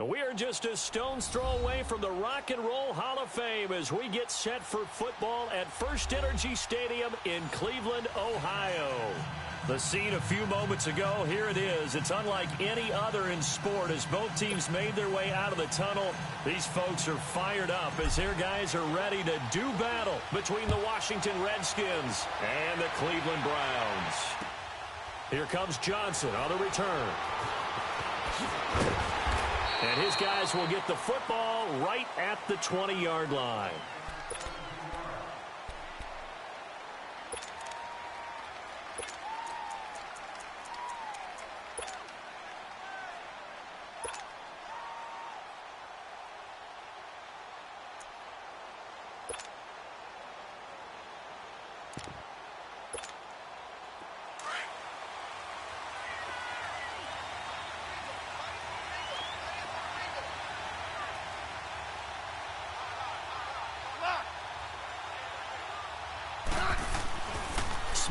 We are just a stone's throw away from the Rock and Roll Hall of Fame as we get set for football at First Energy Stadium in Cleveland, Ohio. The scene a few moments ago, here it is. It's unlike any other in sport as both teams made their way out of the tunnel. These folks are fired up as their guys are ready to do battle between the Washington Redskins and the Cleveland Browns. Here comes Johnson on the return. And his guys will get the football right at the 20-yard line.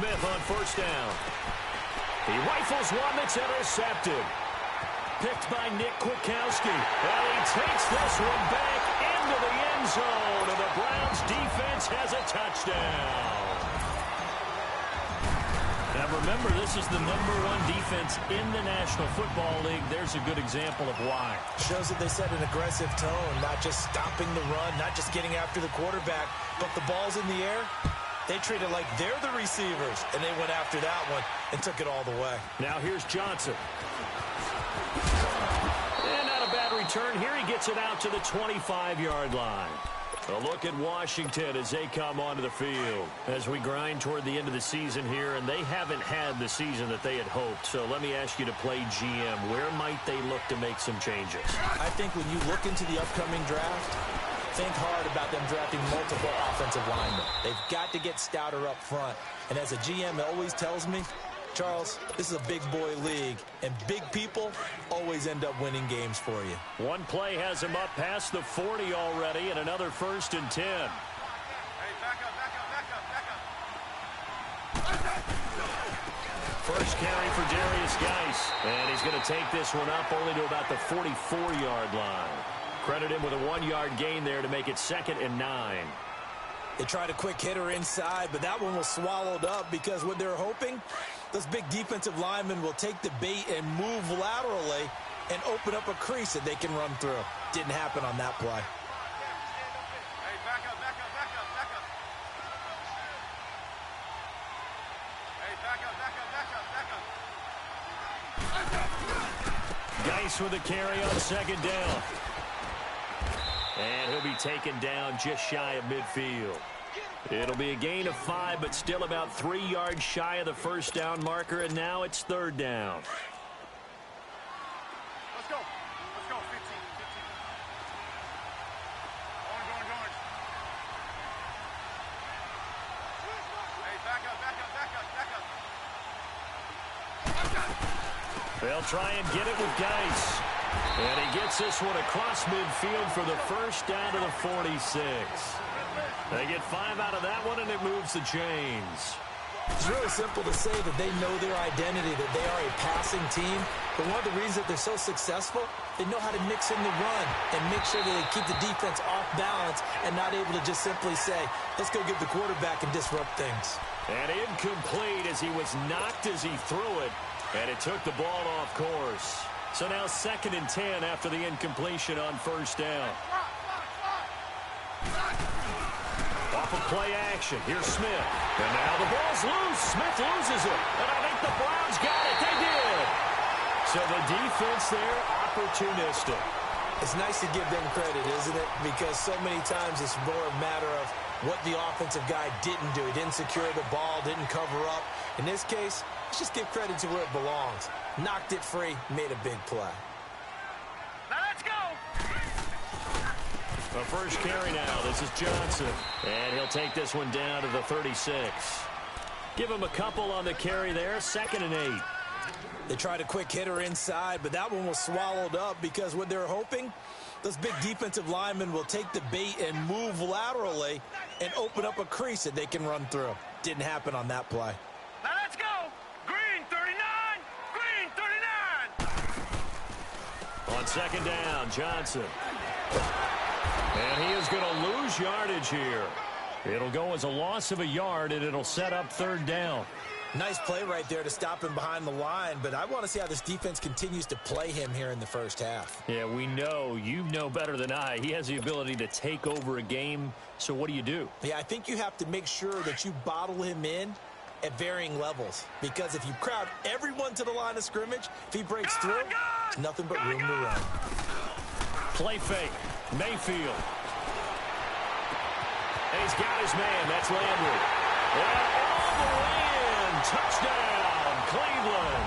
Smith on first down. He rifles one that's intercepted. Picked by Nick Kwiatkowski. And he takes this one back into the end zone. And the Browns defense has a touchdown. Now remember, this is the #1 defense in the National Football League. There's a good example of why. Shows that they set an aggressive tone, not just stopping the run, not just getting after the quarterback, but the ball's in the air. They treat it like they're the receivers, and they went after that one and took it all the way. Now here's Johnson. And not a bad return. Here he gets it out to the 25-yard line. A look at Washington as they come onto the field as we grind toward the end of the season here, and they haven't had the season that they had hoped. So let me ask you to play GM. Where might they look to make some changes? I think when you look into the upcoming draft, think hard about them drafting multiple offensive linemen. They've got to get stouter up front. And as a GM always tells me, Charles, this is a big boy league, and big people always end up winning games for you. One play has him up past the 40 already, and another 1st and 10. Hey, back up. First carry for Darius Geis, and he's going to take this one up only to about the 44-yard line. Credit him with a 1-yard gain there to make it 2nd and 9. They tried a quick hitter inside, but that one was swallowed up because what they're hoping, those big defensive linemen will take the bait and move laterally and open up a crease that they can run through. Didn't happen on that play. Hey, back up. Hey, back up. Geis with a carry on 2nd down. And he'll be taken down just shy of midfield. It'll be a gain of 5, but still about 3 yards shy of the first down marker, and now it's 3rd down. Let's go. 15. Orange. Hey, back up. They'll try and get it with Geis. And he gets this one across midfield for the first down to the 46. They get 5 out of that one, and it moves the chains. It's really simple to say that they know their identity, that they are a passing team. But one of the reasons that they're so successful, they know how to mix in the run and make sure that they keep the defense off balance and not able to just simply say, let's go get the quarterback and disrupt things. And incomplete as he was knocked as he threw it, and it took the ball off course. So now 2nd and 10 after the incompletion on first down. Off of play action, here's Smith. And now the ball's loose. Smith loses it. And I think the Browns got it. They did. So the defense there, opportunistic. It's nice to give them credit, isn't it? Because so many times it's more a matter of what the offensive guy didn't do. He didn't secure the ball, didn't cover up. In this case, let's just give credit to where it belongs. Knocked it free, made a big play. Now let's go. The first carry now. This is Johnson. And he'll take this one down to the 36. Give him a couple on the carry there. 2nd and 8. They tried a quick hitter inside, but that one was swallowed up because what they're hoping, those big defensive linemen will take the bait and move laterally and open up a crease that they can run through. Didn't happen on that play. Now let's go. Green 39. second down, Johnson. And he is going to lose yardage here. It'll go as a loss of a yard, and it'll set up third down. Nice play right there to stop him behind the line, but I want to see how this defense continues to play him here in the first half. Yeah, we know. You know better than I. He has the ability to take over a game, so what do you do? Yeah, I think you have to make sure that you bottle him in at varying levels, because if you crowd everyone to the line of scrimmage, if he breaks through, it's nothing but room to run. Play fake. Mayfield. And he's got his man. That's Landry. All the way in. Touchdown, Cleveland.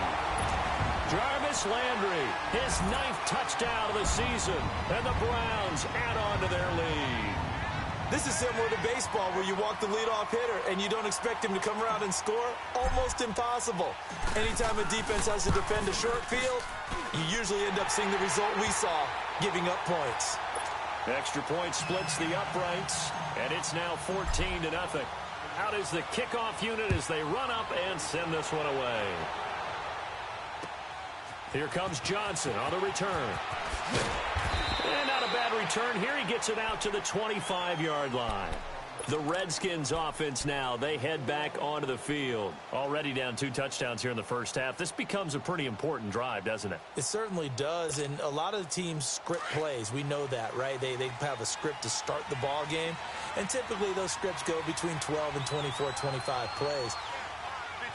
Jarvis Landry, his 9th touchdown of the season. And the Browns add on to their lead. This is similar to baseball where you walk the leadoff hitter and you don't expect him to come around and score. Almost impossible. Anytime a defense has to defend a short field, you usually end up seeing the result we saw, giving up points. Extra point splits the uprights, and it's now 14-0. Out is the kickoff unit as they run up and send this one away. Here comes Johnson on the return. And not a bad return here. He gets it out to the 25-yard line. The Redskins offense now, they head back onto the field. Already down 2 touchdowns here in the first half. This becomes a pretty important drive, doesn't it? It certainly does, and a lot of the teams script plays. We know that, right? They have a script to start the ball game, and typically those scripts go between 12 and 24, 25 plays.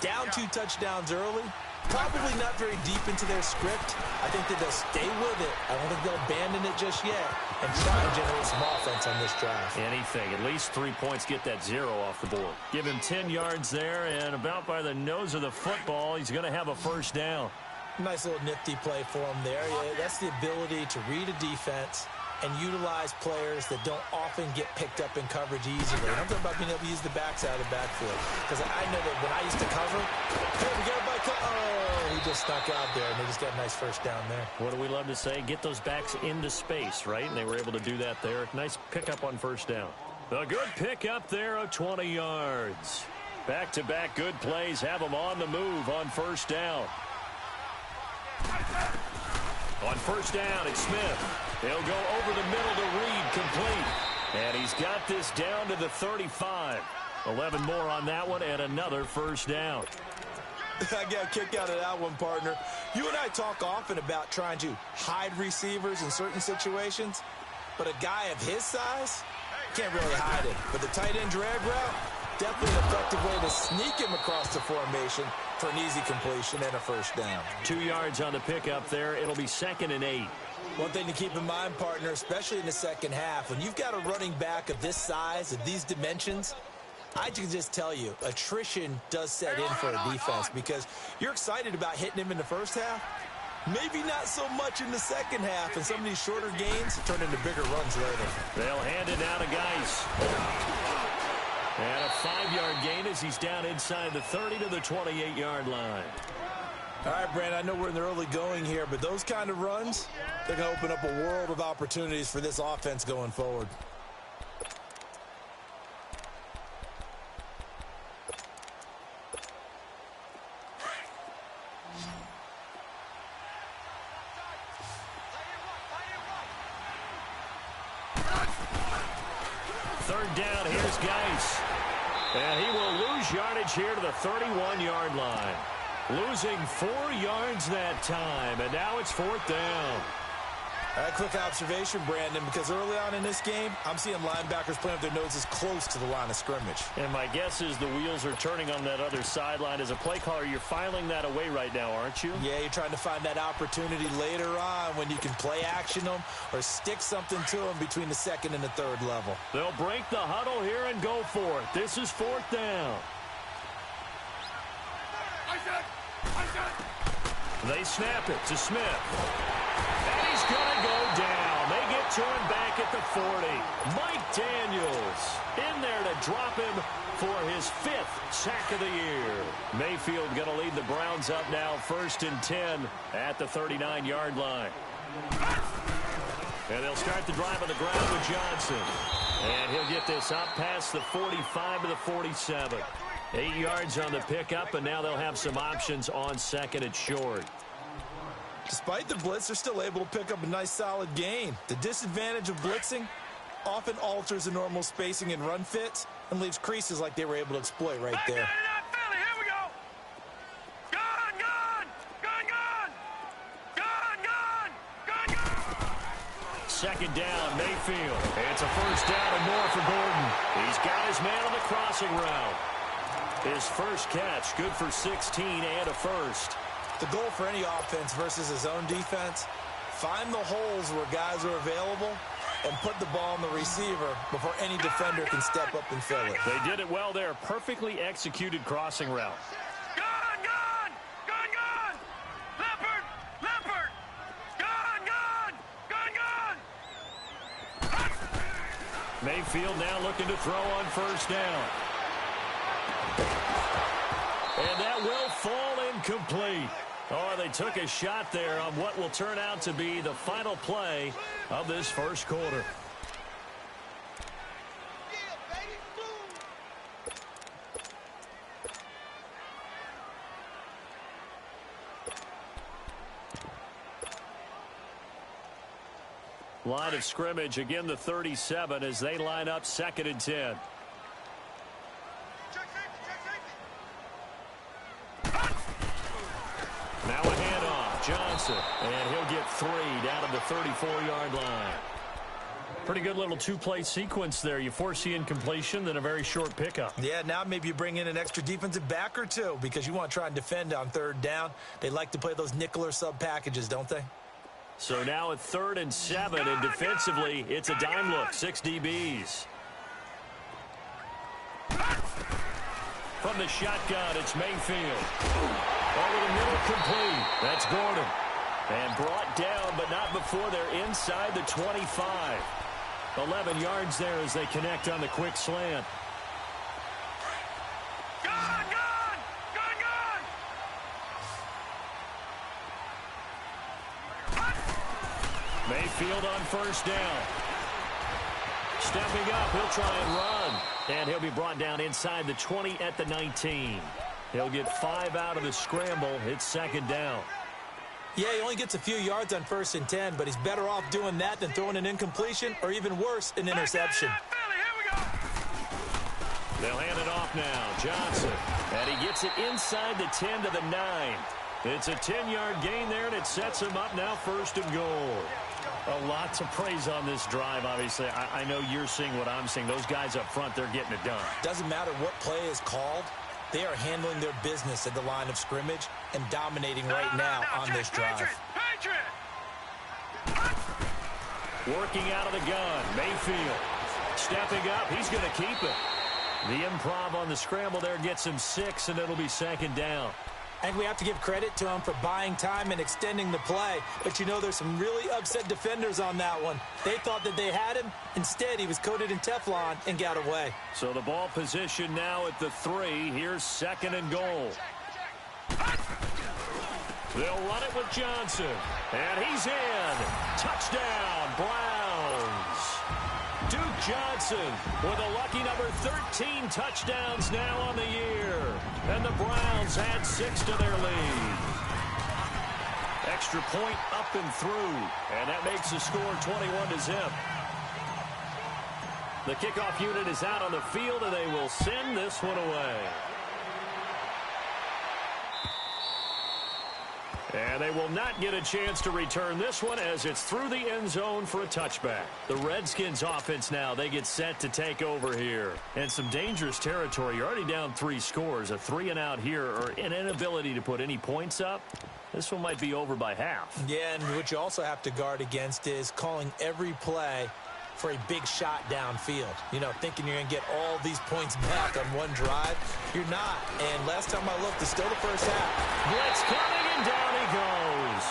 Down 2 touchdowns early, probably not very deep into their script. I think that they'll stay with it. I don't think they'll abandon it just yet and try and generate some offense on this drive. Anything. At least 3 points, get that 0 off the board. Give him 10 yards there, and about by the nose of the football, he's going to have a first down. Nice little nifty play for him there. Yeah, that's the ability to read a defense and utilize players that don't often get picked up in coverage easily. And I'm talking about being able to use the backside of the backfield. Because I know that when I used to cover, hey, we got a bike. Oh, he just stuck out there, and they just got a nice first down there. What do we love to say? Get those backs into space, right? And they were able to do that there. Nice pickup on first down. A good pickup there of 20 yards. Back-to-back good plays have them on the move on first down. On first down, it's Smith. He'll go over the middle to Reed, complete. And he's got this down to the 35. 11 more on that one, and another first down. I got a kick out of that one, partner. You and I talk often about trying to hide receivers in certain situations, but a guy of his size can't really hide him. But the tight end drag route, definitely an effective way to sneak him across the formation for an easy completion and a first down. 2 yards on the pickup there. It'll be 2nd and 8. One thing to keep in mind, partner, especially in the second half, when you've got a running back of this size, of these dimensions, I can just tell you, attrition does set in for a defense because you're excited about hitting him in the first half. Maybe not so much in the second half, and some of these shorter gains turn into bigger runs later. They'll hand it now to Geis. And a 5-yard gain as he's down inside the 30 to the 28-yard line. All right, Brand, I know we're in the early going here, but those kind of runs, they're going to open up a world of opportunities for this offense going forward. Third down, here's Geis. And he will lose yardage here to the 31-yard line. Losing 4 yards that time, and now it's 4th down. All right, quick observation, Brandon, because early on in this game, I'm seeing linebackers playing with their noses close to the line of scrimmage. And my guess is the wheels are turning on that other sideline. As a play caller, you're filing that away right now, aren't you? Yeah, you're trying to find that opportunity later on when you can play action them or stick something to them between the 2nd and the 3rd level. They'll break the huddle here and go for it. This is 4th down. They snap it to Smith. And he's going to go down. They get to him back at the 40. Mike Daniels in there to drop him for his 5th sack of the year. Mayfield going to lead the Browns up now 1st and 10 at the 39-yard line. And they'll start the drive on the ground with Johnson. And he'll get this up past the 45 to the 47. 8 yards on the pickup, and now they'll have some options on 2nd and short. Despite the blitz, they're still able to pick up a nice solid gain. The disadvantage of blitzing often alters the normal spacing and run fits and leaves creases like they were able to exploit right there. Philly, here we go. Gone, gone, gone, gone. Gone, gone, gone, gone. Second down, Mayfield. It's a first down and more for Gordon. He's got his man on the crossing route. His first catch, good for 16 and a first. The goal for any offense versus his own defense, find the holes where guys are available and put the ball on the receiver before any defender can step up and fill it. They did it well there. Perfectly executed crossing route. Gone, gone, gone, gone. Leopard, leopard. Gone, gone, gone, gone. Mayfield now looking to throw on first down. And that will fall incomplete. Oh, they took a shot there on what will turn out to be the final play of this first quarter. Line of scrimmage, again the 37 as they line up 2nd and 10. Now a handoff, Johnson, and he'll get 3 down to the 34-yard line. Pretty good little two-play sequence there. You force the incompletion, then a very short pickup. Yeah, now maybe you bring in an extra defensive back or two because you want to try and defend on 3rd down. They like to play those nickel or sub packages, don't they? So now at 3rd and 7, and defensively, it's a dime look, 6 DBs. From the shotgun, it's Mayfield. Over the middle, complete. That's Gordon. And brought down, but not before they're inside the 25. 11 yards there as they connect on the quick slant. Gone, gone, gone, gone. Mayfield on first down. Stepping up, he'll try and run. And he'll be brought down inside the 20 at the 19. He'll get 5 out of the scramble. It's 2nd down. Yeah, he only gets a few yards on 1st and 10, but he's better off doing that than throwing an incompletion or even worse, an interception. Philly, here we go. They'll hand it off now. Johnson. And he gets it inside the 10 to the 9. It's a 10-yard gain there, and it sets him up now 1st and goal. A lot to praise on this drive, obviously. I know you're seeing what I'm seeing. Those guys up front, they're getting it done. Doesn't matter what play is called. They are handling their business at the line of scrimmage and dominating right now on this drive. Working out of the gun, Mayfield. Stepping up, he's going to keep it. The improv on the scramble there gets him 6, and it'll be 2nd down. I think we have to give credit to him for buying time and extending the play. But, you know, there's some really upset defenders on that one. They thought that they had him. Instead, he was coated in Teflon and got away. So the ball position now at the 3. Here's 2nd and goal. They'll run it with Johnson. And he's in. Touchdown, Browns. Duke Johnson with a lucky number 13 touchdowns now on the year. And the Browns add 6 to their lead. Extra point up and through. And that makes the score 21-0. The kickoff unit is out on the field, and they will send this one away. And they will not get a chance to return this one as it's through the end zone for a touchback. The Redskins offense now, they get set to take over here. And some dangerous territory. You're already down 3 scores. A 3-and-out here or an inability to put any points up. This one might be over by half. Yeah, and what you also have to guard against is calling every play for a big shot downfield. You know, thinking you're going to get all these points back on one drive. You're not. And last time I looked, it's still the first half. Blitz coming, and down he goes.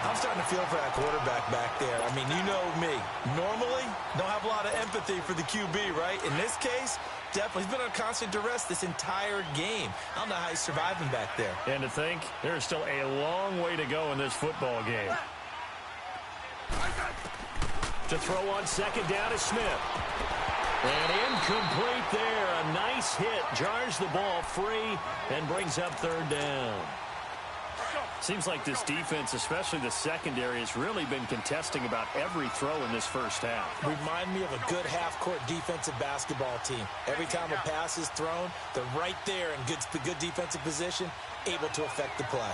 I'm starting to feel for that quarterback back there. I mean, you know me. Normally, don't have a lot of empathy for the QB, right? In this case, definitely. He's been on constant duress this entire game. I don't know how he's surviving back there. And to think, there's still a long way to go in this football game. To throw on 2nd down is Smith. And incomplete there. A nice hit. Jars the ball free and brings up 3rd down. Seems like this defense, especially the secondary, has really been contesting about every throw in this first half. Remind me of a good half-court defensive basketball team. Every time a pass is thrown, they're right there in good defensive position, able to affect the play.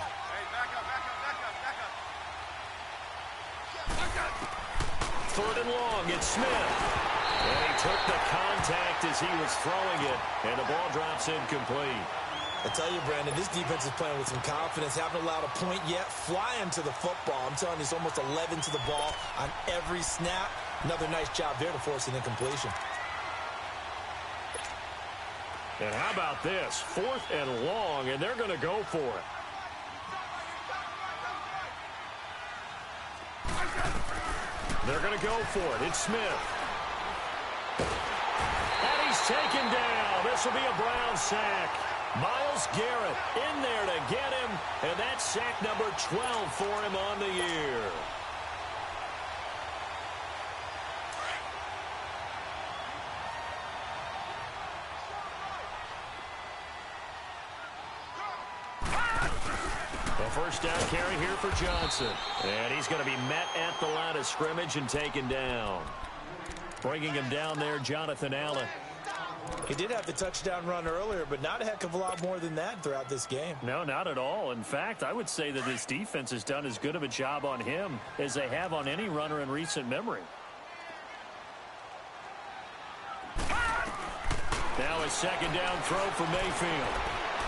Third and long, it's Smith. And he took the contact as he was throwing it, and the ball drops incomplete. I tell you, Brandon, this defense is playing with some confidence. Haven't allowed a point yet. Flying to the football. I'm telling you, it's almost 11 to the ball on every snap. Another nice job there to force an incompletion. And how about this? 4th and long, and they're going to go for it. They're going to go for it. It's Smith. And he's taken down. This will be a Brown sack. Myles Garrett in there to get him, and that's sack number 12 for him on the year. A first down carry here for Johnson, and he's going to be met at the line of scrimmage and taken down. Bringing him down there, Jonathan Allen. He did have the touchdown run earlier, but not a heck of a lot more than that throughout this game. No, not at all. In fact, I would say that this defense has done as good of a job on him as they have on any runner in recent memory. Now a second down throw for Mayfield.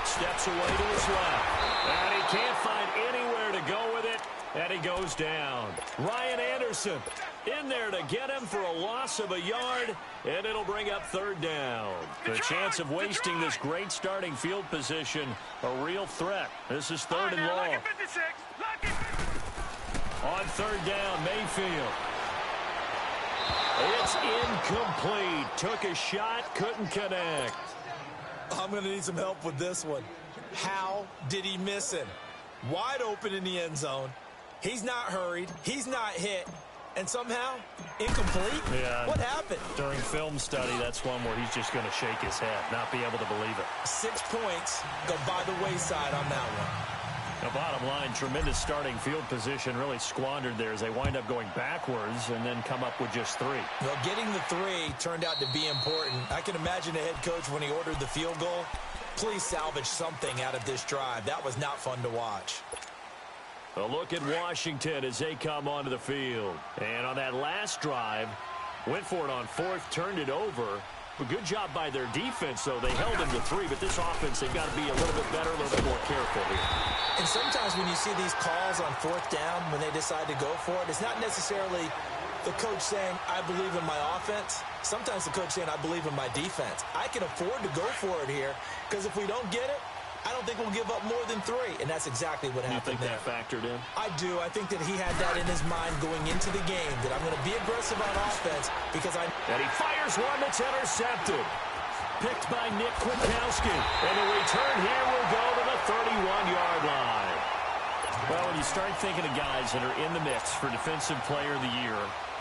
Steps away to his left. And he can't find anywhere to go with it, and he goes down. Ryan Anderson in there to get him for a loss of a yard, and it'll bring up third down. The chance of wasting this great starting field position, a real threat. This is third and long. On third down, Mayfield. It's incomplete. Took a shot, couldn't connect. I'm going to need some help with this one. How did he miss him? Wide open in the end zone. He's not hurried. He's not hit. And somehow, incomplete? Yeah. What happened? During film study, that's one where he's just going to shake his head, not be able to believe it. 6 points go by the wayside on that one. Now, bottom line, tremendous starting field position really squandered there as they wind up going backwards and then come up with just 3. Well, getting the 3 turned out to be important. I can imagine the head coach when he ordered the field goal. Please salvage something out of this drive. That was not fun to watch. A look at Washington as they come onto the field. And on that last drive, went for it on 4th, turned it over. A good job by their defense, though. They held him to 3, but this offense, they've got to be a little bit better, a little bit more careful here. And sometimes when you see these calls on 4th down, when they decide to go for it, it's not necessarily the coach saying, I believe in my offense. Sometimes the coach saying, I believe in my defense. I can afford to go for it here, because if we don't get it, I don't think we'll give up more than 3, and that's exactly what happened there. You think that factored in? I do. I think that he had that in his mind going into the game, that I'm going to be aggressive on offense because I... And he fires one that's intercepted. Picked by Nick Kwiatkowski. And the return here will go to the 31-yard line. Well, when you start thinking of guys that are in the mix for Defensive Player of the Year,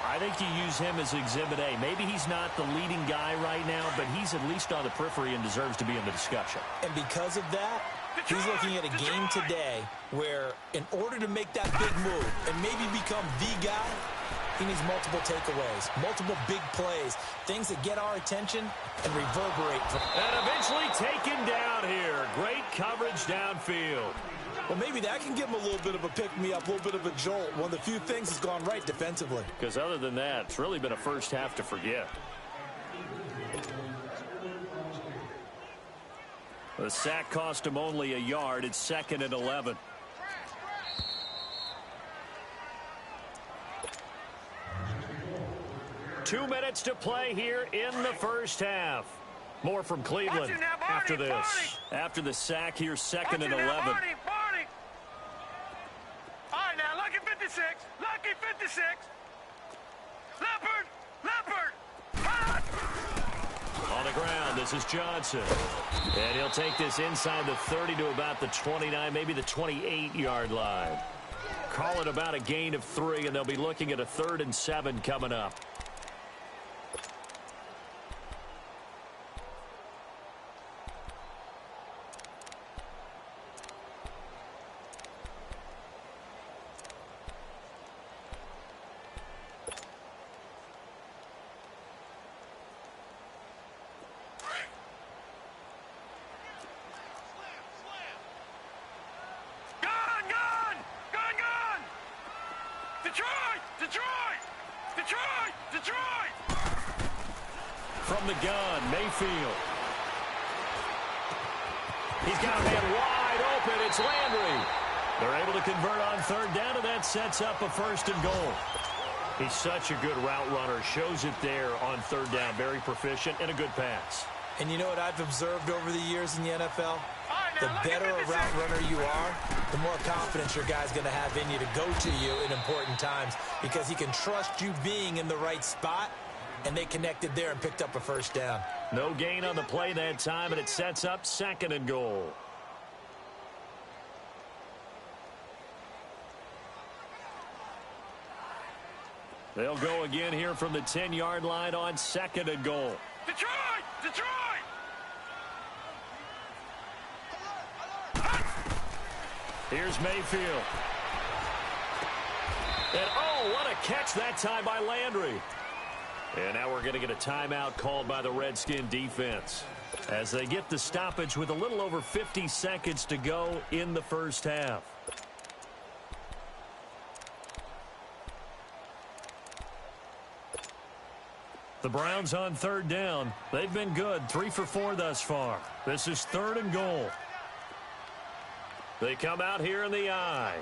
I think you use him as Exhibit A. Maybe he's not the leading guy right now, but he's at least on the periphery and deserves to be in the discussion. And because of that, he's looking at a game today where in order to make that big move and maybe become the guy, he needs multiple takeaways, multiple big plays, things that get our attention and reverberate. And eventually taken down here. Great coverage downfield. Well, maybe that can give him a little bit of a pick-me-up, a little bit of a jolt. One of the few things that's gone right defensively. Because other than that, it's really been a first half to forget. The sack cost him only a yard. It's 2nd and 11. Two minutes to play here in the first half. More from Cleveland after this. After the sack here, 2nd and 11. All right, now, lucky 56. Lucky 56. Leopard. On the ground, this is Johnson. And he'll take this inside the 30 to about the 29, maybe the 28-yard line. Call it about a gain of 3, and they'll be looking at a 3rd and 7 coming up. Detroit! Detroit! Detroit! From the gun, Mayfield. He's got a man wide open. It's Landry. They're able to convert on third down, and that sets up a 1st and goal. He's such a good route runner. Shows it there on third down. Very proficient and a good pass. And you know what I've observed over the years in the NFL? The better a route runner you are, the more confidence your guy's going to have in you to go to you in important times because he can trust you being in the right spot, and they connected there and picked up a 1st down. No gain on the play that time, and it sets up 2nd and goal. They'll go again here from the 10-yard line on 2nd and goal. Detroit! Detroit! Here's Mayfield. And oh, what a catch that time by Landry. And now we're going to get a timeout called by the Redskin defense as they get the stoppage with a little over 50 seconds to go in the first half. The Browns on third down. They've been good, 3 for 4 thus far. This is 3rd and goal. They come out here in the I.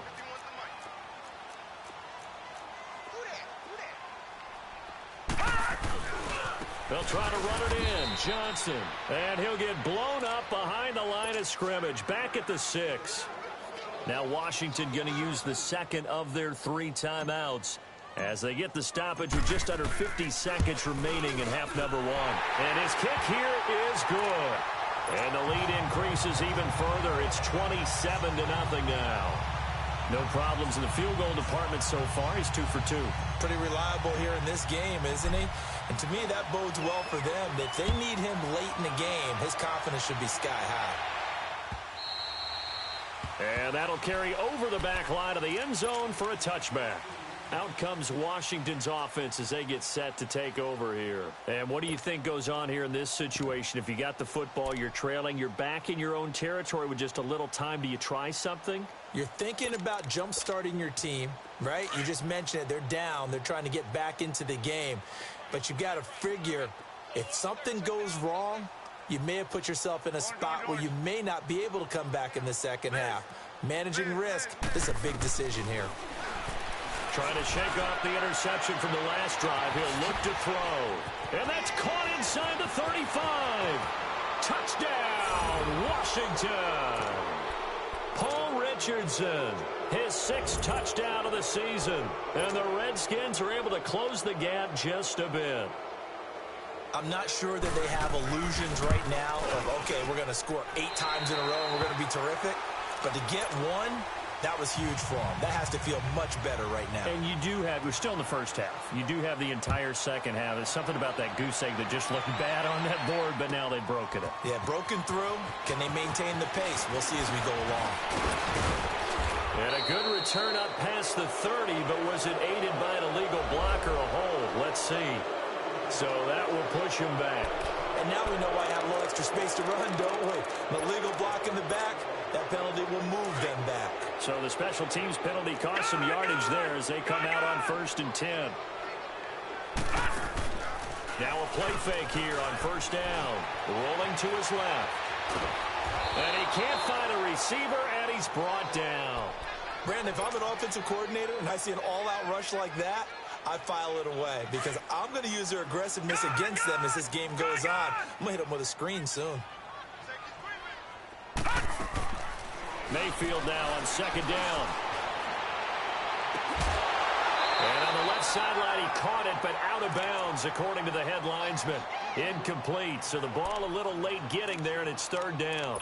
They'll try to run it in. Johnson. And he'll get blown up behind the line of scrimmage. Back at the 6. Now Washington going to use the 2nd of their 3 timeouts as they get the stoppage with just under 50 seconds remaining in half number 1. And his kick here is good. And the lead increases even further. It's 27-0 now. No problems in the field goal department so far. He's 2 for 2. Pretty reliable here in this game, isn't he? And to me, that bodes well for them. If they need him late in the game, his confidence should be sky high. And that'll carry over the back line of the end zone for a touchback. Out comes Washington's offense as they get set to take over here. And what do you think goes on here in this situation? If you got the football, you're trailing, you're back in your own territory with just a little time. Do you try something? You're thinking about jump-starting your team, right? You just mentioned it. They're down. They're trying to get back into the game. But you got to figure if something goes wrong, you may have put yourself in a spot where you may not be able to come back in the second half. Managing risk, this is a big decision here. Trying to shake off the interception from the last drive. He'll look to throw. And that's caught inside the 35. Touchdown, Washington. Paul Richardson, his 6th touchdown of the season. And the Redskins are able to close the gap just a bit. I'm not sure that they have illusions right now of, okay, we're going to score 8 times in a row and we're going to be terrific. But to get one, that was huge for them. That has to feel much better right now. And you do have, we're still in the first half. You do have the entire second half. There's something about that goose egg that just looked bad on that board, but now they've broken it. Yeah, broken through. Can they maintain the pace? We'll see as we go along. And a good return up past the 30, but was it aided by an illegal block or a hold? Let's see. So that will push him back. And now we know why I have a little extra space to run, don't we? An illegal block in the back, that penalty will move them back. So the special teams penalty cost some yardage there as they come out on 1st and 10. Now a play fake here on 1st down. Rolling to his left. And he can't find a receiver, and he's brought down. Brandon, if I'm an offensive coordinator and I see an all-out rush like that, I file it away because I'm going to use their aggressiveness against them as this game goes on. I'm going to hit them with a screen soon. Mayfield now on 2nd down. And on the left sideline, he caught it, but out of bounds, according to the head linesman. Incomplete, so the ball a little late getting there, and it's 3rd down.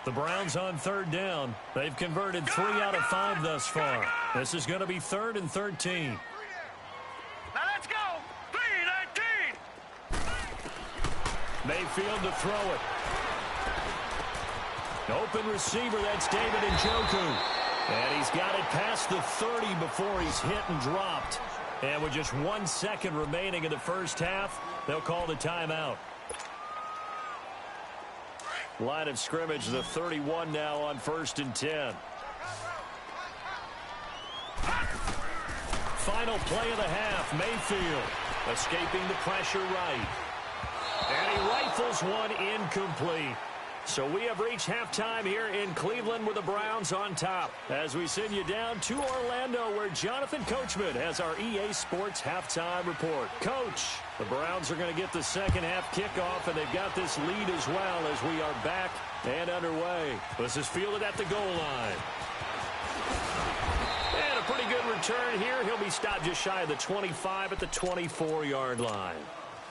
The Browns on 3rd down. They've converted 3 out of 5 thus far. This is going to be 3rd and 13. Now let's go. 3-19. Mayfield to throw it. Open receiver, that's David Njoku. And he's got it past the 30 before he's hit and dropped. And with just 1 second remaining in the first half, they'll call the timeout. Line of scrimmage, the 31 now on 1st and 10. final play of the half. Mayfield escaping the pressure right. And he rifles one incomplete. So we have reached halftime here in Cleveland with the Browns on top. As we send you down to Orlando, where Jonathan Coachman has our EA Sports halftime report. Coach, the Browns are going to get the second half kickoff, and they've got this lead as well as we are back and underway. This is fielded at the goal line. And a pretty good return here. He'll be stopped just shy of the 25 at the 24-yard line.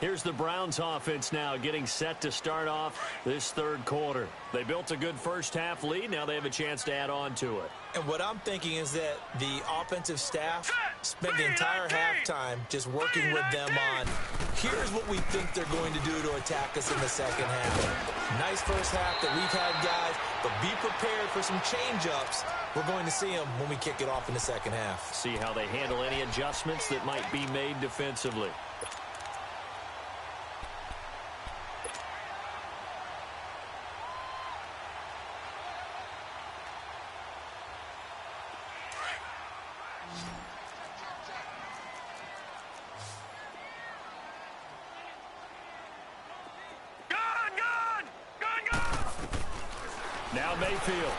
Here's the Browns offense now getting set to start off this third quarter. They built a good first half lead. Now they have a chance to add on to it. And what I'm thinking is that the offensive staff spent the entire halftime just working with them on, here's what we think they're going to do to attack us in the second half. Nice first half that we've had, guys, but be prepared for some change-ups. We're going to see them when we kick it off in the second half. See how they handle any adjustments that might be made defensively. Now Mayfield.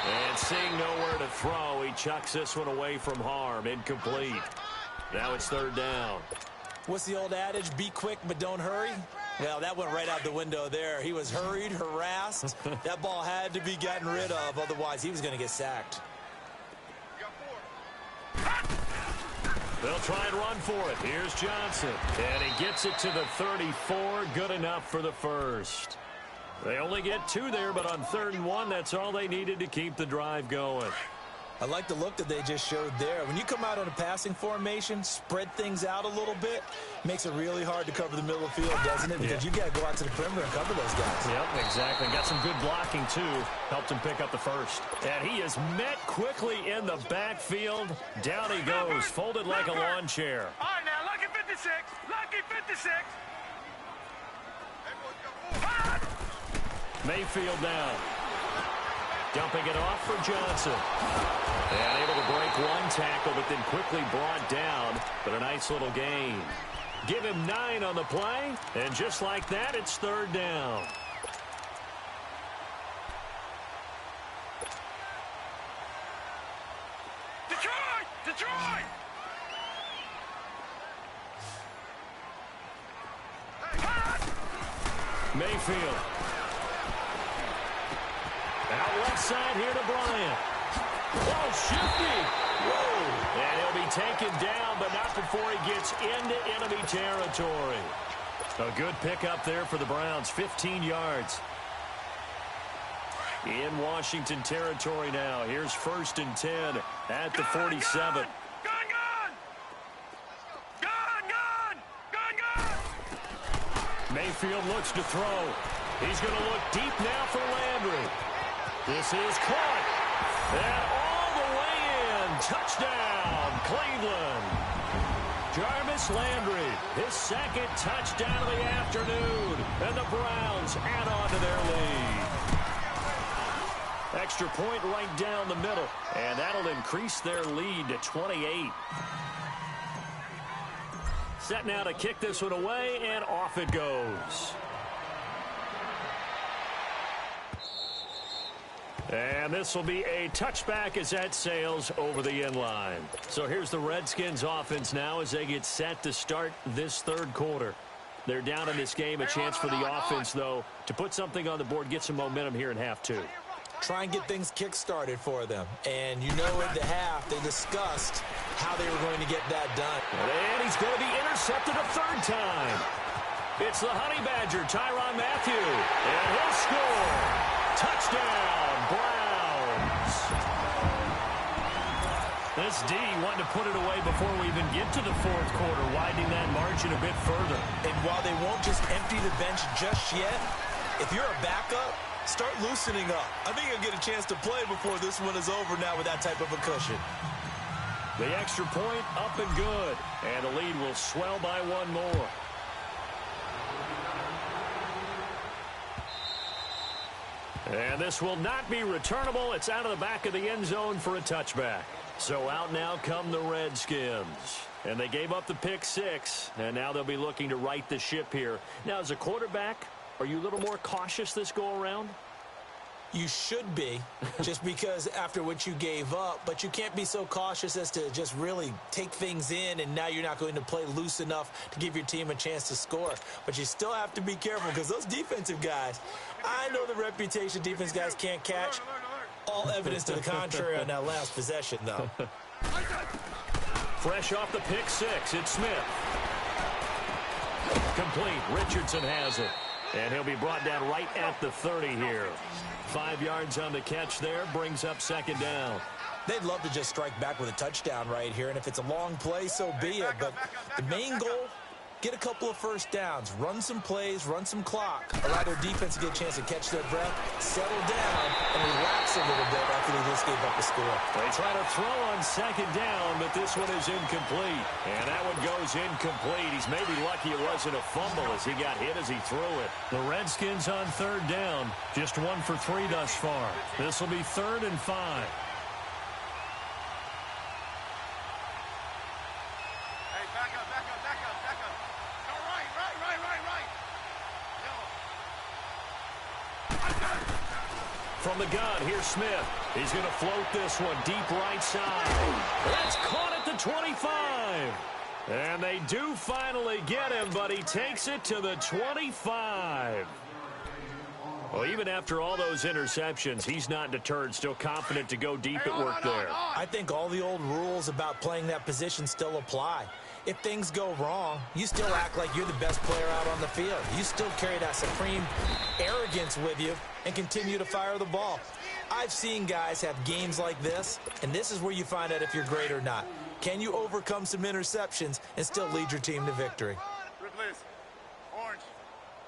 And seeing nowhere to throw, he chucks this one away from harm. Incomplete. Now it's third down. What's the old adage? Be quick, but don't hurry. Well, that went right out the window there. He was hurried, harassed. That ball had to be gotten rid of. Otherwise, he was going to get sacked. They'll try and run for it. Here's Johnson. And he gets it to the 34. Good enough for the first. They only get two there, but on 3rd and 1, that's all they needed to keep the drive going. I like the look that they just showed there. When you come out on a passing formation, spread things out a little bit, makes it really hard to cover the middle of the field, doesn't it? Because you got to go out to the perimeter and cover those guys. Yep, exactly. Got some good blocking, too. Helped him pick up the first. And he is met quickly in the backfield. Down he goes, folded like a lawn chair. All right, now, lucky 56. Lucky 56. Mayfield now. Dumping it off for Johnson. And able to break one tackle, but then quickly brought down. But a nice little gain. Give him 9 on the play. And just like that, it's 3rd down. Detroit! Detroit! Mayfield. Out left side here to Bryant. Oh, shifty. Whoa. And he'll be taken down, but not before he gets into enemy territory. A good pickup there for the Browns, 15 yards. In Washington territory now. Here's 1st and 10 at the 47. Mayfield looks to throw. He's going to look deep now for Landry. This is caught. And all the way in. Touchdown, Cleveland. Jarvis Landry, his 2nd touchdown of the afternoon. And the Browns add on to their lead. Extra point right down the middle. And that'll increase their lead to 28. Set now to kick this one away, and off it goes. And this will be a touchback as that sails over the end line. So here's the Redskins offense now as they get set to start this 3rd quarter. They're down in this game. A chance for the offense, though, to put something on the board, get some momentum here in half 2. Try and get things kick-started for them. And you know at the half, they discussed how they were going to get that done. And he's going to be intercepted a 3rd time. It's the Honey Badger, Tyrann Mathieu. And he'll score. Touchdown, Browns. This D wanting to put it away before we even get to the 4th quarter, widening that margin a bit further. And while they won't just empty the bench just yet, if you're a backup, start loosening up. I think you'll get a chance to play before this one is over now with that type of a cushion. The extra point up and good. And the lead will swell by 1 more. And this will not be returnable. It's out of the back of the end zone for a touchback. So out now come the Redskins. And they gave up the pick 6, and now they'll be looking to right the ship here. Now, as a quarterback, are you a little more cautious this go-around? You should be, just because after what you gave up, but you can't be so cautious as to just really take things in, and now you're not going to play loose enough to give your team a chance to score. But you still have to be careful, because those defensive guys, I know the reputation defense guys can't catch. All evidence to the contrary on that last possession, though. Fresh off the pick 6, it's Smith. Complete. Richardson has it. And he'll be brought down right at the 30 here. 5 yards on the catch there, brings up second down. They'd love to just strike back with a touchdown right here, and if it's a long play, so be it. But the main goal, get a couple of first downs, run some plays, run some clock, allow their defense to get a chance to catch their breath, settle down, and relax a little bit after they just gave up a score. They try to throw on second down, but this one is incomplete. And that one goes incomplete. He's maybe lucky it wasn't a fumble as he got hit as he threw it. The Redskins on third down, just 1 for 3 thus far. This will be 3rd and 5. From the gun, here's Smith. He's going to float this one deep right side. That's caught at the 25. And they do finally get him, but he takes it to the 25. Well, even after all those interceptions, he's not deterred, still confident to go deep at work there. I think all the old rules about playing that position still apply. If things go wrong, you still act like you're the best player out on the field. You still carry that supreme arrogance with you and continue to fire the ball. I've seen guys have games like this, and this is where you find out if you're great or not. Can you overcome some interceptions and still lead your team to victory? Orange.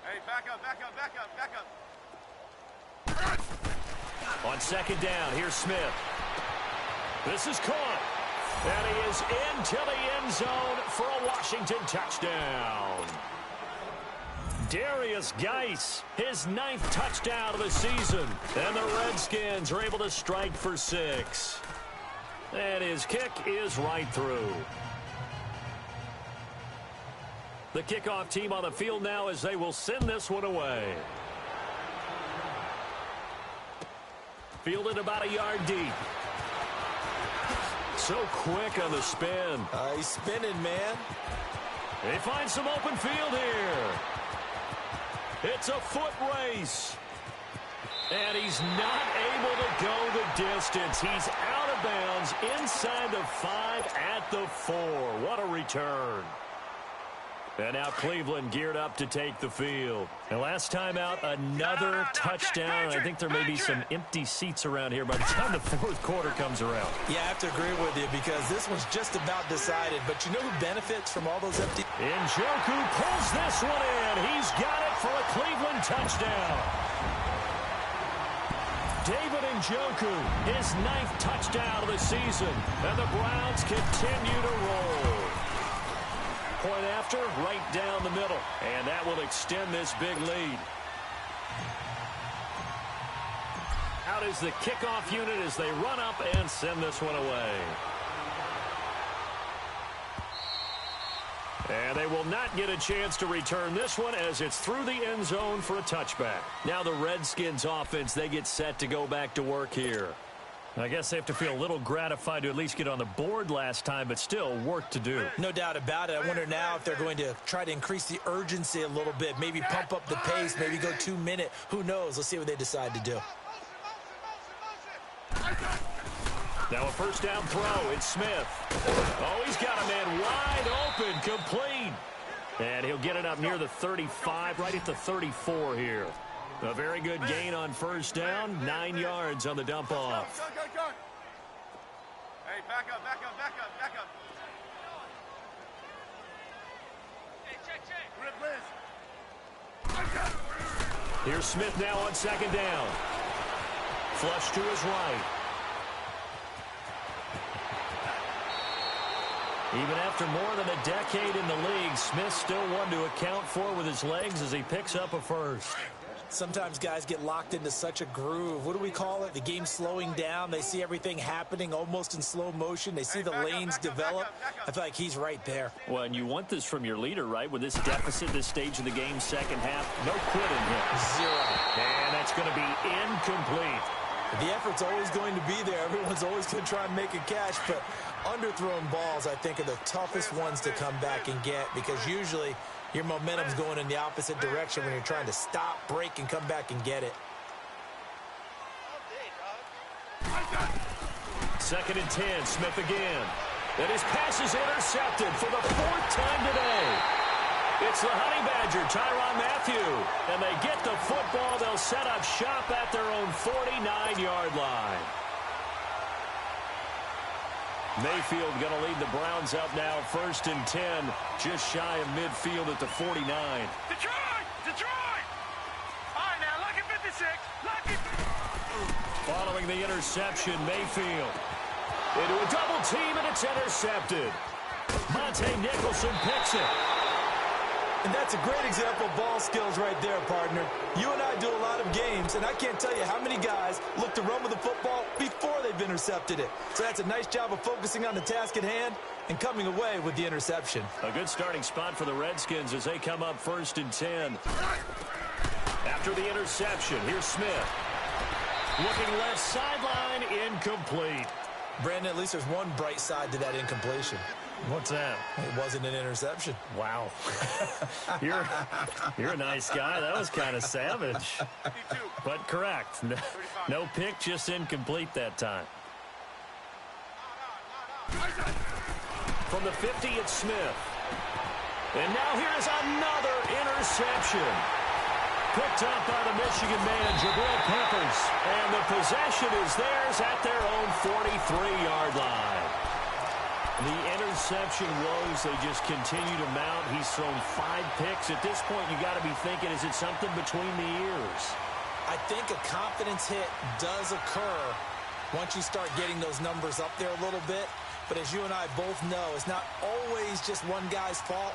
Hey, back up, back up, back up, back up. On second down, here's Smith. This is caught. And he is into the end zone for a Washington touchdown. Darius Geis, his 9th touchdown of the season. And the Redskins are able to strike for 6. And his kick is right through. The kickoff team on the field now as they will send this one away. Fielded about a yard deep. So quick on the spin. He's spinning, man. They find some open field here. It's a foot race. And he's not able to go the distance. He's out of bounds inside the 5 at the 4. What a return. And now Cleveland geared up to take the field. And last time out, another touchdown. I think there may be some empty seats around here by the time the 4th quarter comes around. Yeah, I have to agree with you because this one's just about decided. But you know who benefits from all those empty... Njoku pulls this one in. He's got it for a Cleveland touchdown. David Njoku, his 9th touchdown of the season. And the Browns continue to roll. Point after, right down the middle. And that will extend this big lead. Out is the kickoff unit as they run up and send this one away. And they will not get a chance to return this one as it's through the end zone for a touchback. Now the Redskins offense, they get set to go back to work here. I guess they have to feel a little gratified to at least get on the board last time, but still work to do. No doubt about it. I wonder now if they're going to try to increase the urgency a little bit, maybe pump up the pace, maybe go 2-minute. Who knows? Let's see what they decide to do. Now a first down throw. It's Smith. Oh, he's got a man wide open, complete. And he'll get it up near the 35, right at the 34 here. A very good gain on first down, 9 yards on the dump off. Go. Hey, back up, back up, back up, back up. Hey, check. Here's Smith now on second down. Flush to his right. Even after more than a decade in the league, Smith still one to account for with his legs as he picks up a first. Sometimes guys get locked into such a groove. What do we call it? The game's slowing down. They see everything happening almost in slow motion. They see the lanes develop. I feel like he's right there. Well, and you want this from your leader, right? With this deficit, this stage of the game, second half, no quitting here. 0. And that's going to be incomplete. The effort's always going to be there. Everyone's always going to try and make a catch, but underthrown balls, I think, are the toughest ones to come back and get because usually your momentum's going in the opposite direction when you're trying to stop, break, and come back and get it. 2nd and 10, Smith again. And his pass is intercepted for the 4th time today. It's the Honey Badger, Tyrann Mathieu. And they get the football. They'll set up shop at their own 49-yard line. Mayfield going to lead the Browns up now, 1st and 10, just shy of midfield at the 49. Detroit! Detroit! All right, now, lucky 56. Lucky. Following the interception, Mayfield into a double team, and it's intercepted. Monte Nicholson picks it. And that's a great example of ball skills right there, partner. You and I do a lot of games, and I can't tell you how many guys look to run with the football before they've intercepted it. So that's a nice job of focusing on the task at hand and coming away with the interception. A good starting spot for the Redskins as they come up 1st and 10. After the interception, here's Smith. Looking left sideline, incomplete. Brandon, at least there's one bright side to that incompletion. What's that? It wasn't an interception. Wow. You're a nice guy. That was kind of savage. But correct. No pick, just incomplete that time. From the 50, it's Smith. And now here's another interception. Picked up by the Michigan man, Jabril Peppers. And the possession is theirs at their own 43-yard line. The interception woes, they just continue to mount. He's thrown 5 picks. At this point, you got to be thinking, is it something between the ears? I think a confidence hit does occur once you start getting those numbers up there a little bit. But as you and I both know, it's not always just one guy's fault.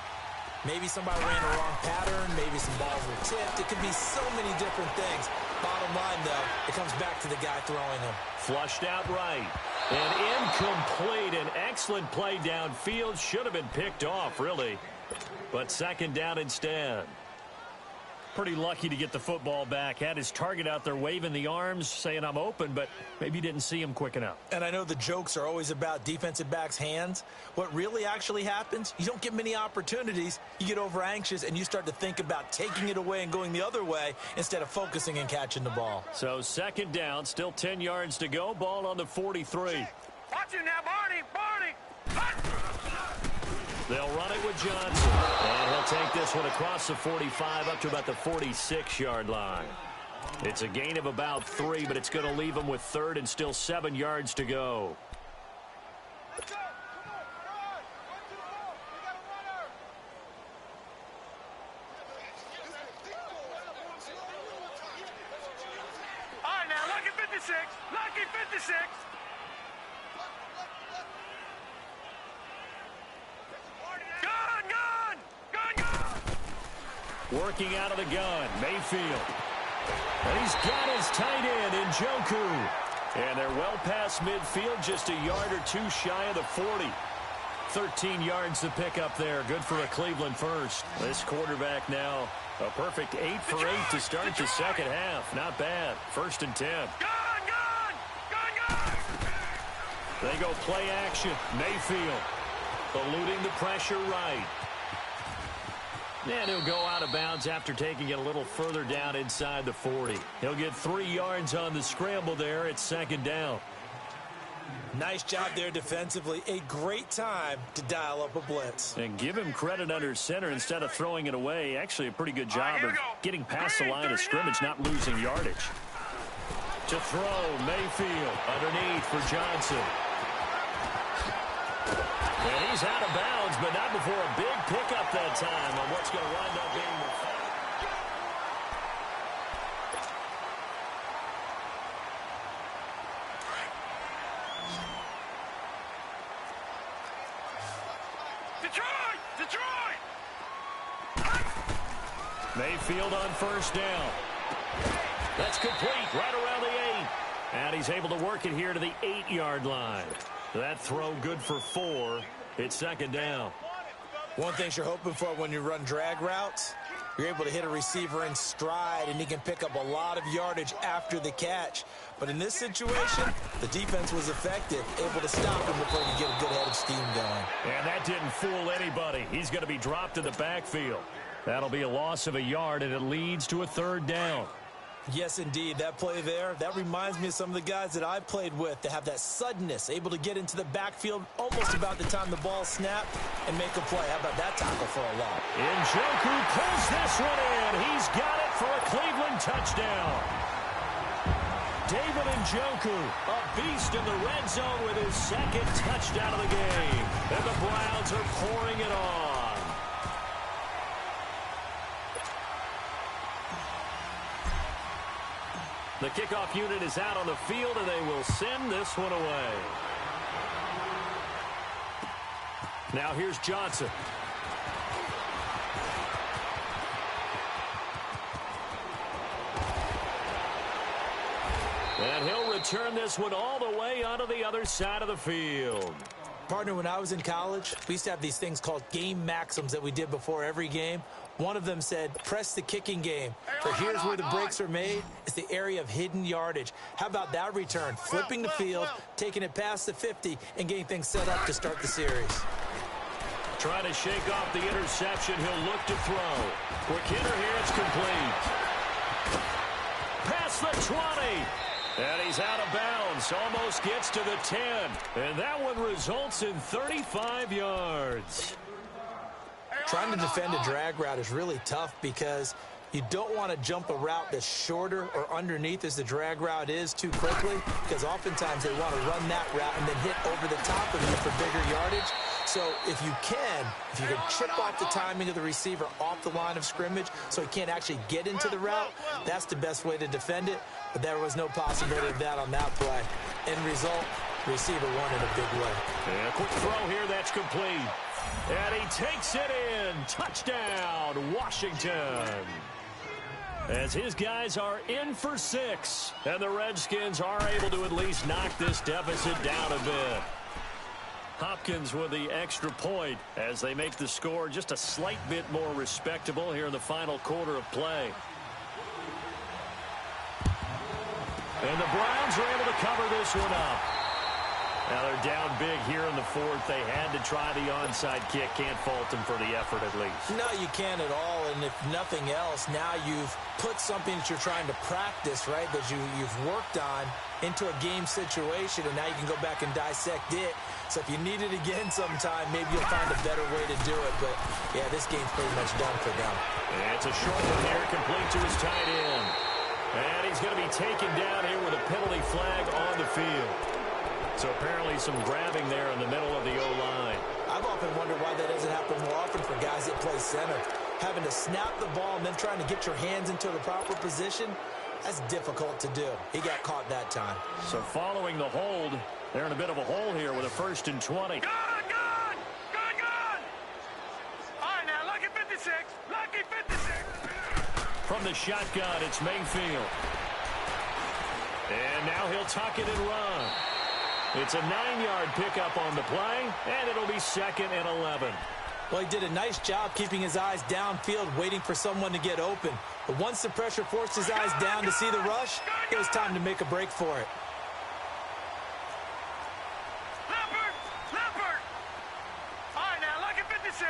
Maybe somebody ran the wrong pattern. Maybe some balls were tipped. It could be so many different things. Bottom line, though, it comes back to the guy throwing them. Flushed out right. And incomplete. An excellent play downfield. Should have been picked off, really. But 2nd down instead. Pretty lucky to get the football back. Had his target out there waving the arms, saying I'm open, but maybe didn't see him quick enough. And I know the jokes are always about defensive backs' hands. What really actually happens, you don't get many opportunities. You get over anxious, and you start to think about taking it away and going the other way instead of focusing and catching the ball. So 2nd down, still 10 yards to go. Ball on the 43. Watch him now, Barney! Barney! They'll run it with Johnson. And he'll take this one across the 45 up to about the 46-yard line. It's a gain of about 3, but it's going to leave him with 3rd and still 7 yards to go. All right, now, lucky 56. Lucky 56. Working out of the gun, Mayfield. And he's got his tight end in Njoku. And they're well past midfield, just a yard or 2 shy of the 40. 13 yards to pick up there. Good for a Cleveland first. This quarterback now a perfect 8 for 8 to start the second half. Not bad. 1st and 10. They go play action. Mayfield eluding the pressure right. And he'll go out of bounds after taking it a little further down inside the 40. He'll get 3 yards on the scramble there at 2nd down. Nice job there defensively. A great time to dial up a blitz. And give him credit under center instead of throwing it away. Actually a pretty good job of getting past the line of scrimmage, not losing yardage. To throw, Mayfield underneath for Johnson. And he's out of bounds, but not before a big pickup that time on what's going to wind up being the foul. Detroit! Mayfield on 1st down. That's complete right around the 8. And he's able to work it here to the 8-yard line. That throw good for 4. It's second down. One thing you're hoping for when you run drag routes, you're able to hit a receiver in stride, and he can pick up a lot of yardage after the catch. But in this situation, the defense was effective, able to stop him before he could get a good head of steam going. And that didn't fool anybody. He's going to be dropped in the backfield. That'll be a loss of a yard, and it leads to a third down. Yes, indeed. That play there, that reminds me of some of the guys that I've played with that have that suddenness, able to get into the backfield almost about the time the ball snapped and make a play. How about that tackle for a loss? Njoku pulls this one in. He's got it for a Cleveland touchdown. David Njoku, a beast in the red zone with his second touchdown of the game. And the Browns are pouring it on. The kickoff unit is out on the field, and they will send this one away. Now here's Johnson. And he'll return this one all the way onto the other side of the field. Partner, when I was in college, we used to have these things called game maxims that we did before every game. One of them said, press the kicking game. For here's where the breaks are made. It's the area of hidden yardage. How about that return? Flipping the field, taking it past the 50, and getting things set up to start the series. Trying to shake off the interception. He'll look to throw. Quick hitter here. It's complete. Past the 20. And he's out of bounds. Almost gets to the 10. And that one results in 35 yards. Trying to defend a drag route is really tough because you don't want to jump a route that's shorter or underneath as the drag route is too quickly, because oftentimes they want to run that route and then hit over the top of you for bigger yardage. So if you can chip off the timing of the receiver off the line of scrimmage so he can't actually get into the route, that's the best way to defend it. But there was no possibility of that on that play. End result, receiver won in a big way. And a quick throw here, that's complete. And he takes it in. Touchdown, Washington. As his guys are in for 6. And the Redskins are able to at least knock this deficit down a bit. Hopkins with the extra point as they make the score just a slight bit more respectable here in the final quarter of play. And the Browns are able to cover this one up. Now they're down big here in the 4th. They had to try the onside kick. Can't fault them for the effort at least. No, you can't at all. And if nothing else, now you've put something that you're trying to practice, right, that you've worked on into a game situation, and now you can go back and dissect it. So if you need it again sometime, maybe you'll find a better way to do it. But, yeah, this game's pretty much done for them. And it's a short one here, complete to his tight end. And he's going to be taken down here with a penalty flag on the field. So apparently some grabbing there in the middle of the O-line. I've often wondered why that doesn't happen more often for guys that play center. Having to snap the ball and then trying to get your hands into the proper position, that's difficult to do. He got caught that time. So following the hold, they're in a bit of a hole here with a 1st and 20. Gone! All right, now, lucky 56. Lucky 56. From the shotgun, it's Mayfield. And now he'll tuck it and run. It's a 9-yard pickup on the play, and it'll be 2nd and 11. Well, he did a nice job keeping his eyes downfield, waiting for someone to get open. But once the pressure forced his eyes down to see the rush, it was time to make a break for it. Leopard! All right, now, lucky 56.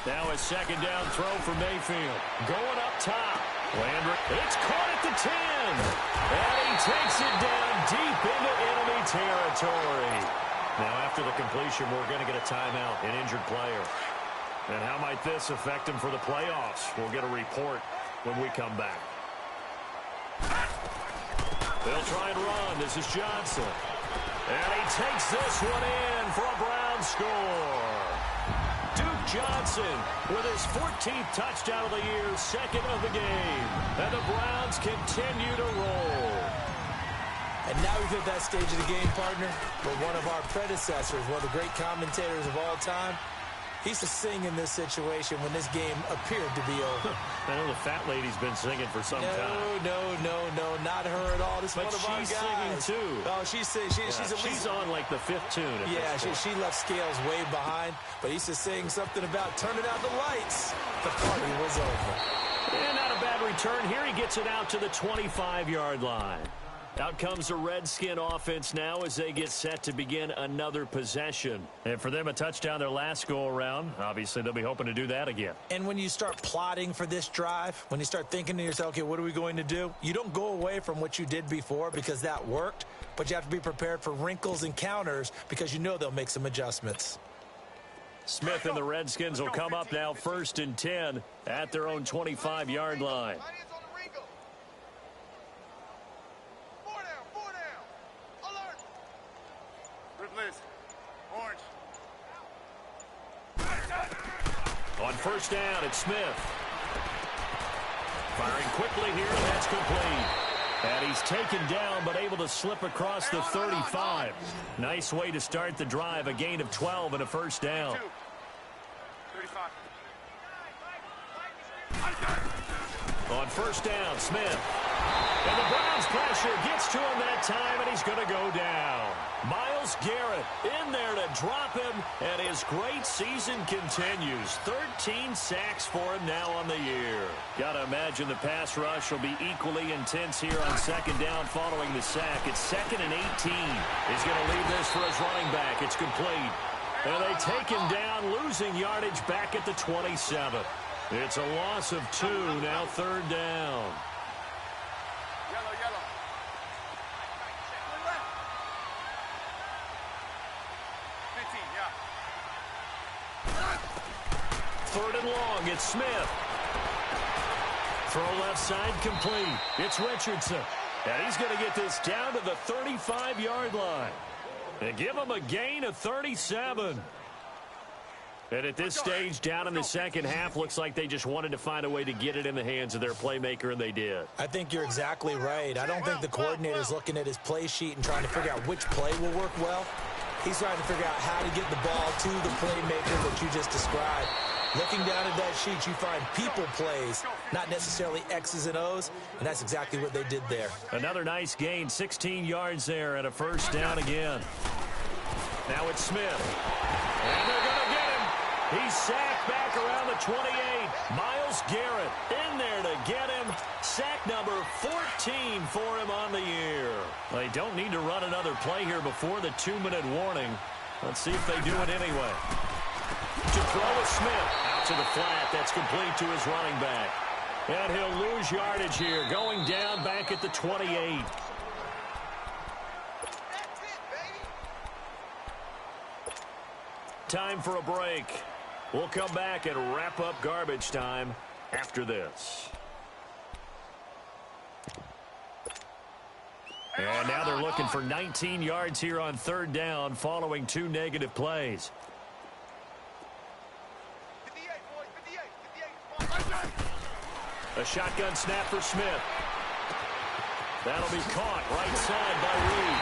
Now a 2nd down throw for Mayfield. Going up top. Landry, it's caught at the 10. And he takes it down deep into enemy territory. Now after the completion, we're going to get a timeout, an injured player. And how might this affect him for the playoffs? We'll get a report when we come back. They'll try and run. This is Johnson. And he takes this one in for a Brown score. Duke Johnson with his 14th touchdown of the year, 2nd of the game. And the Browns continue to roll. And now we've hit that stage of the game, partner, where one of our predecessors, one of the great commentators of all time, He used to sing in this situation when this game appeared to be over. I know the fat lady's been singing for some time. No, not her at all. This is one of our guys. She's singing too. Oh, she's on like the 5th tune. Yeah, she left Scales way behind, but he used to sing something about turning out the lights. The party was over. And not a bad return. Here he gets it out to the 25-yard line. Out comes the Redskin offense now as they get set to begin another possession. And for them, a touchdown their last go-around. Obviously, they'll be hoping to do that again. And when you start plotting for this drive, when you start thinking to yourself, okay, what are we going to do? You don't go away from what you did before because that worked, but you have to be prepared for wrinkles and counters because you know they'll make some adjustments. Smith and the Redskins will come up now 1st and 10 at their own 25-yard line. Orange. On 1st down, it's Smith. Firing quickly here, and that's complete. And he's taken down, but able to slip across the 35. Nice way to start the drive, a gain of 12 and a 1st down. 35. On 1st down, Smith. And the Browns pressure gets to him that time, and he's going to go down. Myles Garrett in there to drop him, and his great season continues. 13 sacks for him now on the year. Got to imagine the pass rush will be equally intense here on 2nd down following the sack. It's 2nd and 18. He's going to leave this for his running back. It's complete. And they take him down, losing yardage back at the 27. It's a loss of 2, now 3rd down. Yellow. 15, yeah. 3rd and long, it's Smith. Throw left side complete. It's Richardson. And he's going to get this down to the 35-yard line. And give him a gain of 37. And at this stage, down in the second half, looks like they just wanted to find a way to get it in the hands of their playmaker, and they did. I think you're exactly right. I don't think the coordinator's looking at his play sheet and trying to figure out which play will work well. He's trying to figure out how to get the ball to the playmaker that you just described. Looking down at that sheet, you find people plays, not necessarily X's and O's, and that's exactly what they did there. Another nice gain, 16 yards there, and a 1st down again. Now it's Smith. And they're going to get him. He's sacked back around the 28. Myles Garrett in there to get him. Sack number 14 for him on the year. They don't need to run another play here before the 2-minute warning. Let's see if they do it anyway. To throw is Smith. Out to the flat. That's complete to his running back. And he'll lose yardage here. Going down back at the 28. Time for a break. We'll come back and wrap up garbage time after this. And now they're looking for 19 yards here on 3rd down following 2 negative plays. 58, boys, 58. A shotgun snap for Smith. That'll be caught right side by Reed.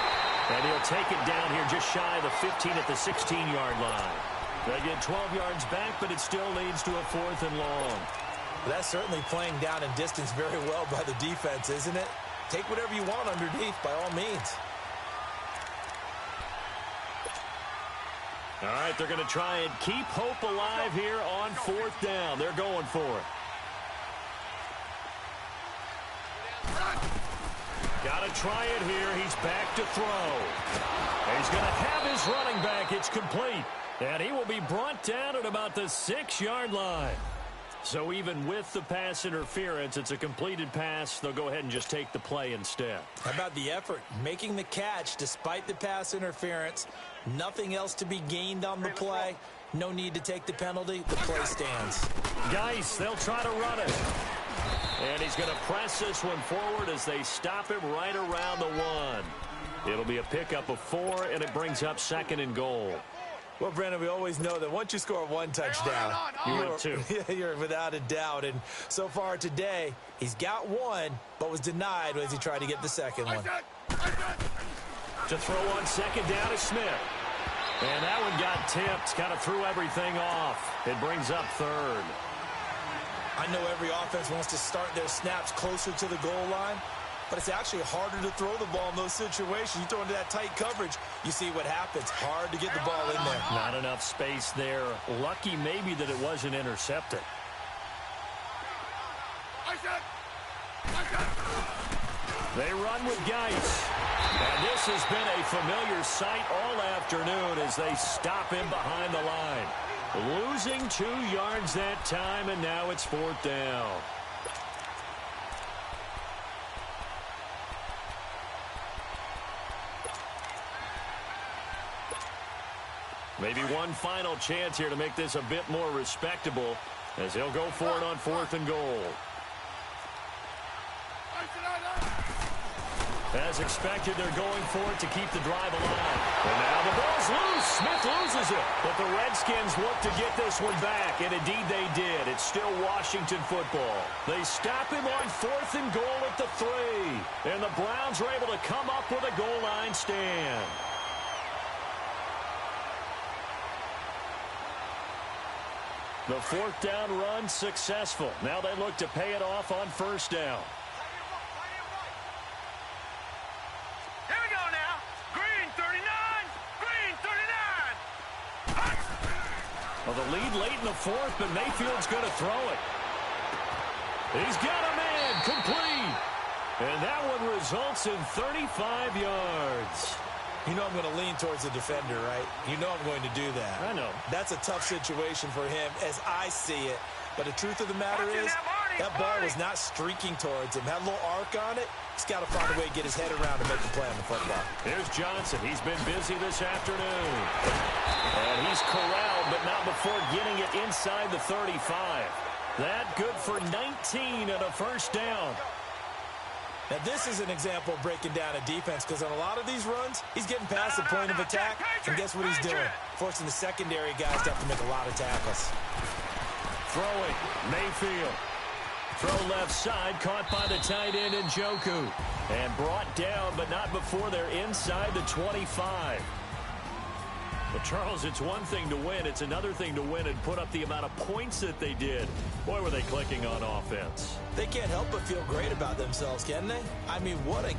And he'll take it down here just shy of the 15 at the 16-yard line. They get 12 yards back, but it still leads to a 4th and long. That's certainly playing down in distance very well by the defense, isn't it? Take whatever you want underneath, by all means. All right, they're going to try and keep hope alive here on 4th down. They're going for it. Got to try it here. He's back to throw. He's going to have his running back. It's complete. And he will be brought down at about the 6-yard line. So even with the pass interference, it's a completed pass. They'll go ahead and just take the play instead. How about the effort? Making the catch despite the pass interference. Nothing else to be gained on the play. No need to take the penalty. The play stands. Guys, they'll try to run it. And he's going to press this one forward as they stop him right around the 1. It'll be a pickup of 4, and it brings up 2nd and goal. Well, Brandon, we always know that once you score 1 touchdown, you're without a doubt. And so far today, he's got 1, but was denied as he tried to get the second one. To throw on 2nd down is Smith. And that one got tipped, kind of threw everything off. It brings up third. I know every offense wants to start their snaps closer to the goal line, but it's actually harder to throw the ball in those situations. You throw into that tight coverage, you see what happens. Hard to get the ball in there. Not enough space there. Lucky maybe that it wasn't intercepted. They run with Geis. And this has been a familiar sight all afternoon as they stop him behind the line. Losing 2 yards that time, and now it's 4th down. Maybe one final chance here to make this a bit more respectable as he'll go for it on 4th and goal. As expected, they're going for it to keep the drive alive. And now the ball's loose. Smith loses it. But the Redskins look to get this one back, and indeed they did. It's still Washington football. They stop him on 4th and goal at the 3. And the Browns are able to come up with a goal line stand. The 4th down run successful. Now they look to pay it off on 1st down. Well, the lead late in the 4th, but Mayfield's going to throw it. He's got a man complete. And that one results in 35 yards. You know I'm going to lean towards the defender, right? You know I'm going to do that. I know. That's a tough situation for him as I see it. But the truth of the matter is, that ball was not streaking towards him. Had a little arc on it. He's got to find a way to get his head around and make a play on the football. Here's Johnson. He's been busy this afternoon. And he's corralled, but not before getting it inside the 35. That good for 19 and a 1st down. Now, this is an example of breaking down a defense because on a lot of these runs, he's getting past the point of attack, and guess what he's doing? Forcing the secondary guys to have to make a lot of tackles. Throwing, Mayfield. Throw left side, caught by the tight end Njoku. And brought down, but not before they're inside the 25. Well, Charles, it's one thing to win. It's another thing to win and put up the amount of points that they did. Boy, were they clicking on offense. They can't help but feel great about themselves, can they? I mean, what a